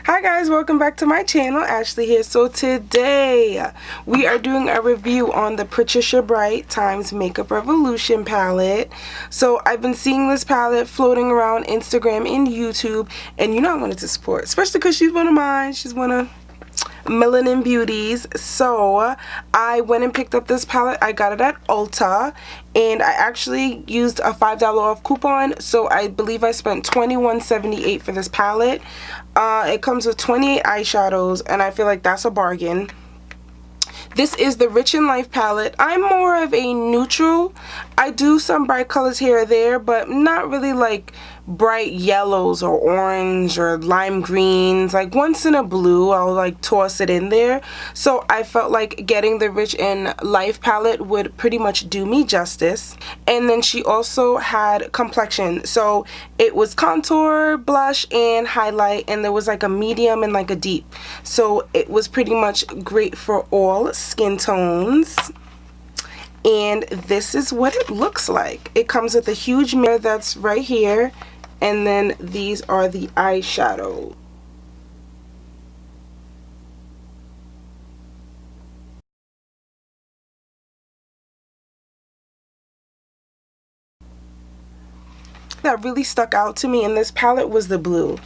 Hi guys, welcome back to my channel. Ashley here. So today we are doing a review on the Patricia Bright Times Makeup Revolution palette. So I've been seeing this palette floating around Instagram and YouTube, and you know I wanted to support, especially because she's one of mine. She's one of Melanin Beauties. So I went and picked up this palette. I got it at Ulta, and I actually used a $5 off coupon, so I believe I spent $21.78 for this palette. It comes with 28 eyeshadows, and I feel like that's a bargain. This is the Rich in Life palette. I'm more of a neutral. I do some bright colors here or there, but not really like bright yellows or orange or lime greens. Like once in a blue, I'll like toss it in there. So I felt like getting the Rich in Life palette would pretty much do me justice. And then she also had complexion. So it was contour, blush, and highlight, and there was like a medium and like a deep. So it was pretty much great for all skin tones. And this is what it looks like. It comes with a huge mirror that's right here, and then these are the eyeshadows. That really stuck out to me in this palette was the blue.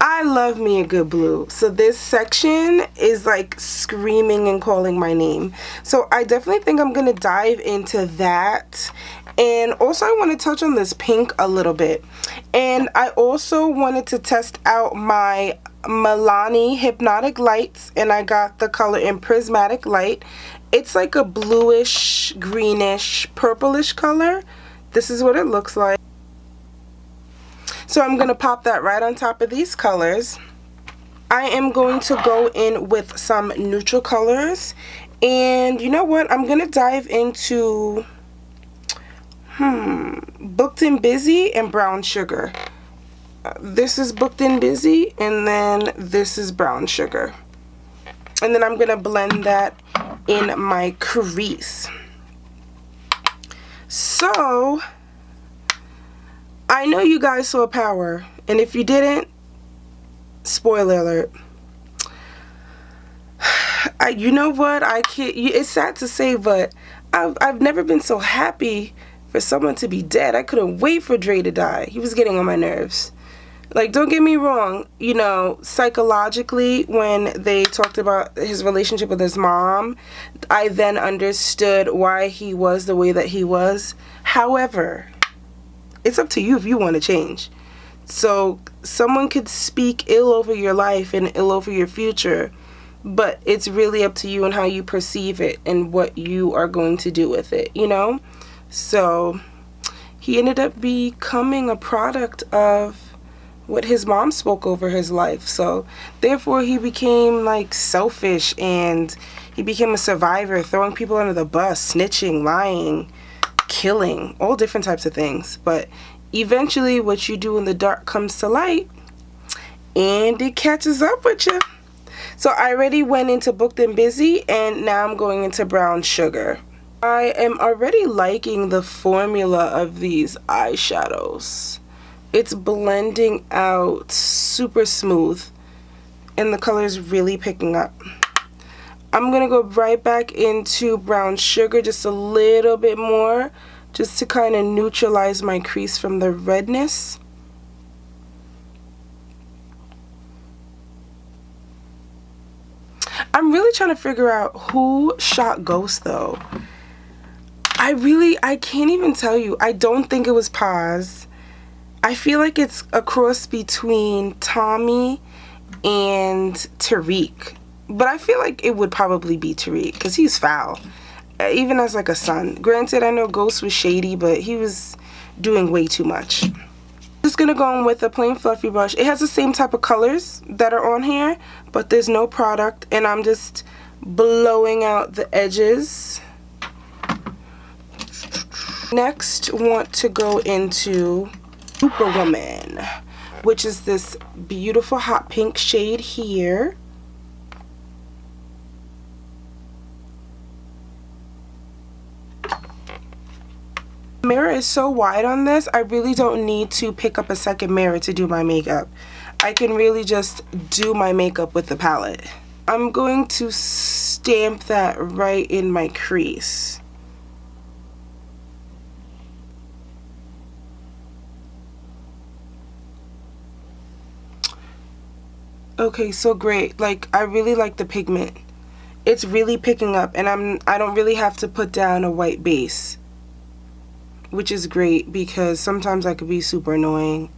I love me a good blue, so this section is like screaming and calling my name. So I definitely think I'm gonna dive into that. And also I want to touch on this pink a little bit. And I also wanted to test out my Milani Hypnotic Lights, and I got the color in Prismatic Light. It's like a bluish, greenish, purplish color. This is what it looks like. So I'm going to pop that right on top of these colors. I am going to go in with some neutral colors. And you know what? I'm going to dive into Booked and Busy and Brown Sugar. This is Booked and Busy, and then this is Brown Sugar. And then I'm going to blend that in my crease. So I know you guys saw Power, and if you didn't, spoiler alert. You know what? I can't. It's sad to say, but I've never been so happy for someone to be dead. I couldn't wait for Dre to die. He was getting on my nerves. Like, don't get me wrong. You know, psychologically, when they talked about his relationship with his mom, I then understood why he was the way that he was. However, it's up to you if you want to change. So someone could speak ill over your life and ill over your future, but it's really up to you and how you perceive it and what you are going to do with it, you know? So he ended up becoming a product of what his mom spoke over his life. So therefore he became like selfish, and he became a survivor, throwing people under the bus, snitching, lying, killing, all different types of things. But eventually what you do in the dark comes to light, and it catches up with you. So I already went into Booked and Busy, and now I'm going into Brown Sugar. I am already liking the formula of these eyeshadows. It's blending out super smooth, and the color is really picking up. I'm going to go right back into Brown Sugar just a little bit more, just to kind of neutralize my crease from the redness. I'm really trying to figure out who shot Ghost though. I can't even tell you. I don't think it was Paz. I feel like it's a cross between Tommy and Tariq. But I feel like it would probably be Tariq, because he's foul. Even as like a son. Granted, I know Ghost was shady, but he was doing way too much. Just gonna go in with a plain fluffy brush. It has the same type of colors that are on here, but there's no product, and I'm just blowing out the edges. Next, want to go into Superwoman, which is this beautiful hot pink shade here. The mirror is so wide on this, I really don't need to pick up a second mirror to do my makeup. I can really just do my makeup with the palette. I'm going to stamp that right in my crease. Okay, so great. Like, I really like the pigment. It's really picking up, and I don't really have to put down a white base, which is great because sometimes I could be super annoying.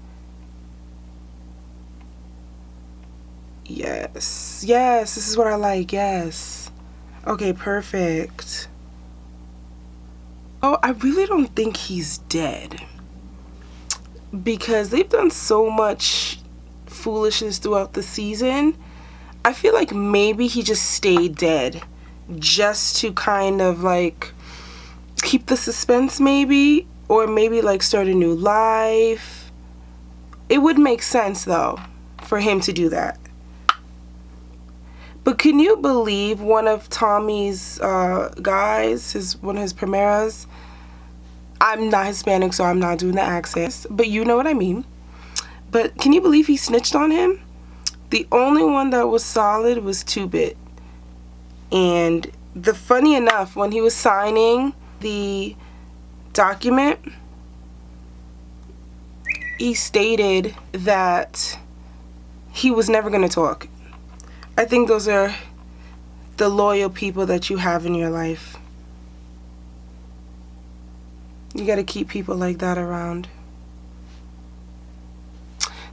Yes, yes, this is what I like. Yes. Okay, perfect. Oh, I really don't think he's dead, because they've done so much foolishness throughout the season. I feel like maybe he just stayed dead just to kind of like keep the suspense, maybe, or maybe like start a new life. It would make sense though for him to do that. But can you believe one of Tommy's guys, one of his primeras, I'm not Hispanic, so I'm not doing the accents, but you know what I mean. But can you believe he snitched on him? The only one that was solid was 2-Bit. And funny enough, when he was signing the document, he stated that he was never going to talk. I think those are the loyal people that you have in your life. You got to keep people like that around.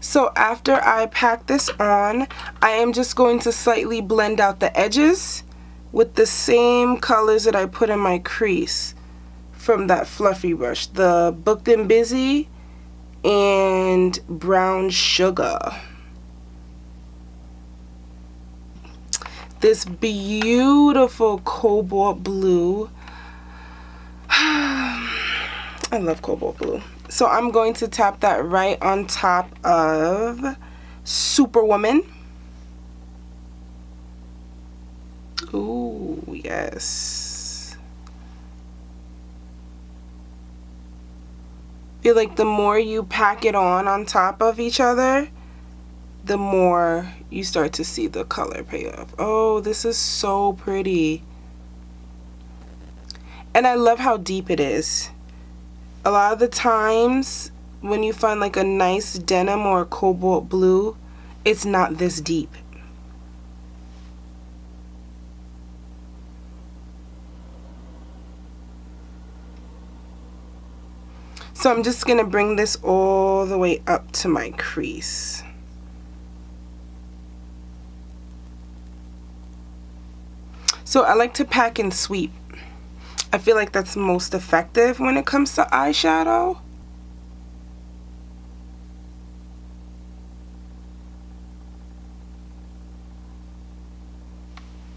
So after I pack this on, I am just going to slightly blend out the edges with the same colors that I put in my crease from that fluffy brush. The Booked and Busy and Brown Sugar. This beautiful cobalt blue. I love cobalt blue. So I'm going to tap that right on top of Superwoman. Ooh, yes. Feel like the more you pack it on top of each other, the more you start to see the color pay off. Oh, this is so pretty. And I love how deep it is. A lot of the times when you find like a nice denim or a cobalt blue, it's not this deep. So I'm just going to bring this all the way up to my crease. So I like to pack and sweep. I feel like that's most effective when it comes to eyeshadow.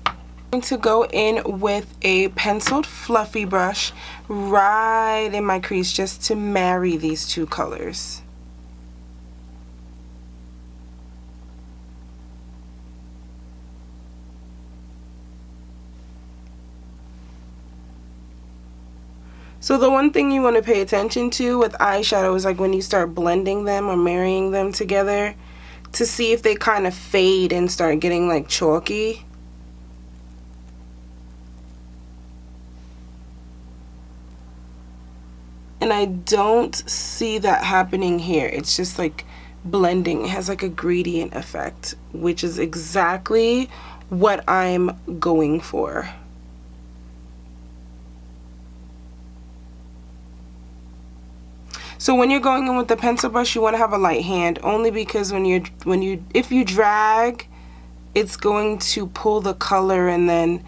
I'm going to go in with a penciled fluffy brush right in my crease just to marry these two colors. So the one thing you want to pay attention to with eyeshadow is like when you start blending them or marrying them together, to see if they kind of fade and start getting like chalky. And I don't see that happening here. It's just like blending. It has like a gradient effect, which is exactly what I'm going for. So when you're going in with the pencil brush, you want to have a light hand, only because if you drag, it's going to pull the color and then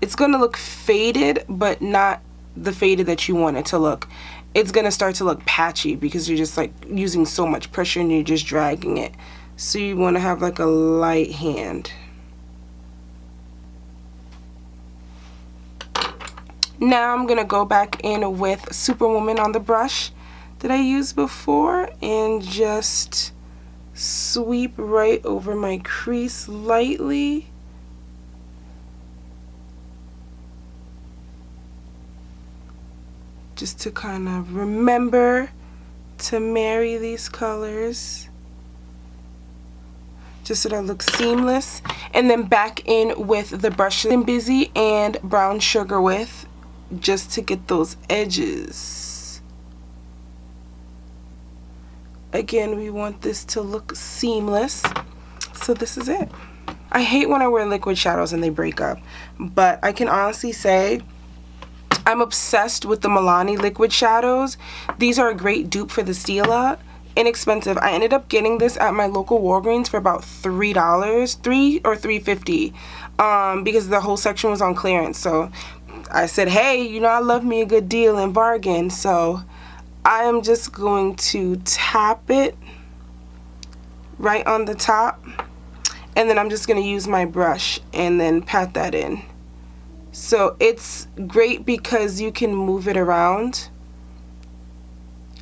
it's going to look faded, but not the faded that you want it to look. It's going to start to look patchy because you're just like using so much pressure and you're just dragging it. So you want to have like a light hand. Now I'm going to go back in with Superwoman on the brush that I used before and just sweep right over my crease lightly. Just to kind of remember to marry these colors. just so that it looks seamless. And then back in with the brush I'm busy and brown sugar with, just to get those edges. Again, we want this to look seamless. So this is it. I hate when I wear liquid shadows and they break up, but I can honestly say I'm obsessed with the Milani liquid shadows. These are a great dupe for the Stila. Inexpensive. I ended up getting this at my local Walgreens for about $3, $3 or $3.50, because the whole section was on clearance. So I said, hey, you know, I love me a good deal and bargain. So I am just going to tap it right on the top. And then I'm just going to use my brush and then pat that in. So it's great because you can move it around.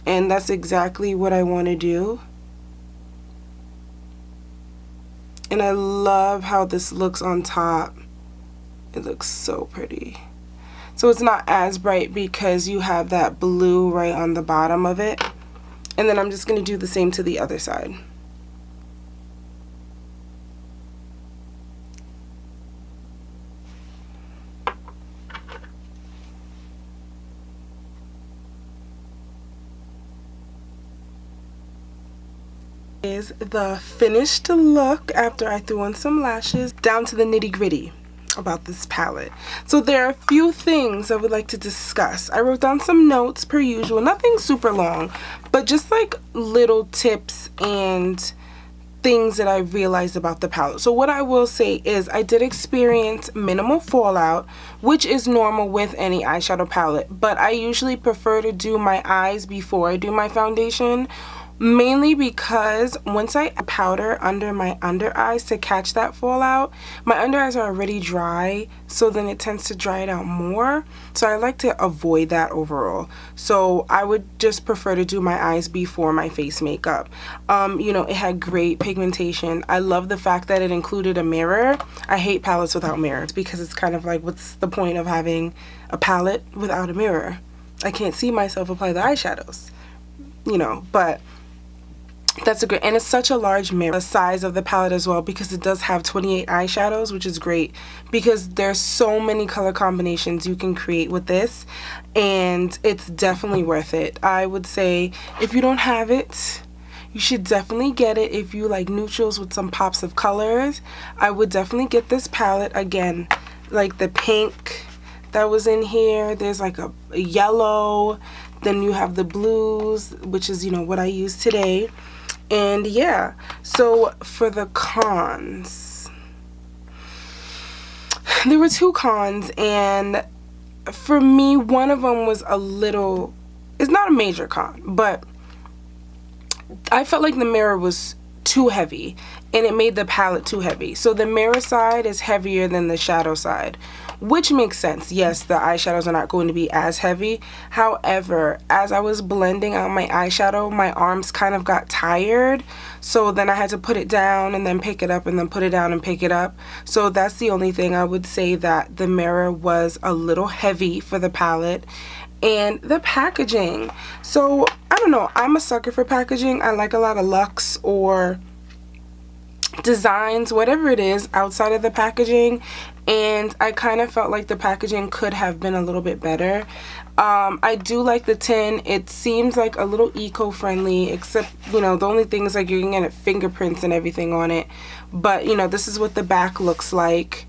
And that's exactly what I want to do. And I love how this looks on top. It looks so pretty. So it's not as bright because you have that blue right on the bottom of it. And then I'm just going to do the same to the other side. Is the finished look after I threw on some lashes. Down to the nitty-gritty about this palette. So there are a few things I would like to discuss. I wrote down some notes per usual, nothing super long, but just like little tips and things that I realized about the palette. So what I will say is I did experience minimal fallout, which is normal with any eyeshadow palette, but I usually prefer to do my eyes before I do my foundation. Mainly because once I add powder under my under eyes to catch that fallout, my under eyes are already dry, so then it tends to dry it out more. So I like to avoid that overall. So I would just prefer to do my eyes before my face makeup. You know, it had great pigmentation. I love the fact that it included a mirror. I hate palettes without mirrors because it's kind of like, what's the point of having a palette without a mirror? I can't see myself apply the eyeshadows, you know, but that's a great, and it's such a large mirror. The size of the palette as well, because it does have 28 eyeshadows, which is great because there's so many color combinations you can create with this, and it's definitely worth it. I would say if you don't have it, you should definitely get it. If you like neutrals with some pops of colors, I would definitely get this palette. Again, like the pink that was in here, there's like a yellow, then you have the blues, which is, you know, what I use today. And yeah, so for the cons, there were two cons, and for me, one of them was a little, it's not a major con, but I felt like the mirror was too heavy and it made the palette too heavy. So the mirror side is heavier than the shadow side, which makes sense. Yes, the eyeshadows are not going to be as heavy. However, as I was blending out my eyeshadow, my arms kind of got tired. So then I had to put it down and then pick it up and then put it down and pick it up. So that's the only thing I would say, that the mirror was a little heavy for the palette. And the packaging. So, I don't know. I'm a sucker for packaging. I like a lot of luxe or designs, whatever it is, outside of the packaging. And I kind of felt like the packaging could have been a little bit better. I do like the tin. It seems like a little eco-friendly, except, you know, the only thing is like you're going to get fingerprints and everything on it. But, you know, this is what the back looks like.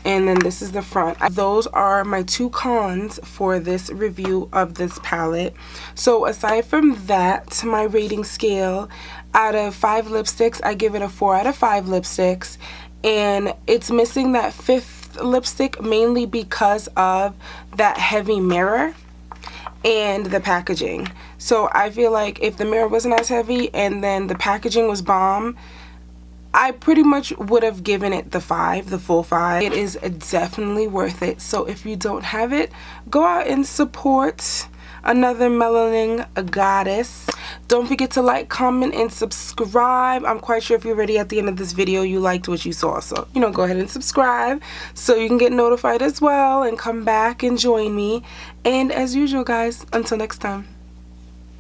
And then this is the front. Those are my two cons for this review of this palette. So aside from that, my rating scale, out of 5 lipsticks, I give it a 4 out of 5 lipsticks. And it's missing that 5th lipstick mainly because of that heavy mirror and the packaging. So I feel like if the mirror wasn't as heavy and then the packaging was bomb, I pretty much would have given it the 5, the full 5. It is definitely worth it. So if you don't have it, go out and support another melanin goddess. Don't forget to like, comment, and subscribe. I'm quite sure if you're already at the end of this video, you liked what you saw. So, you know, go ahead and subscribe so you can get notified as well and come back and join me. And as usual, guys, until next time.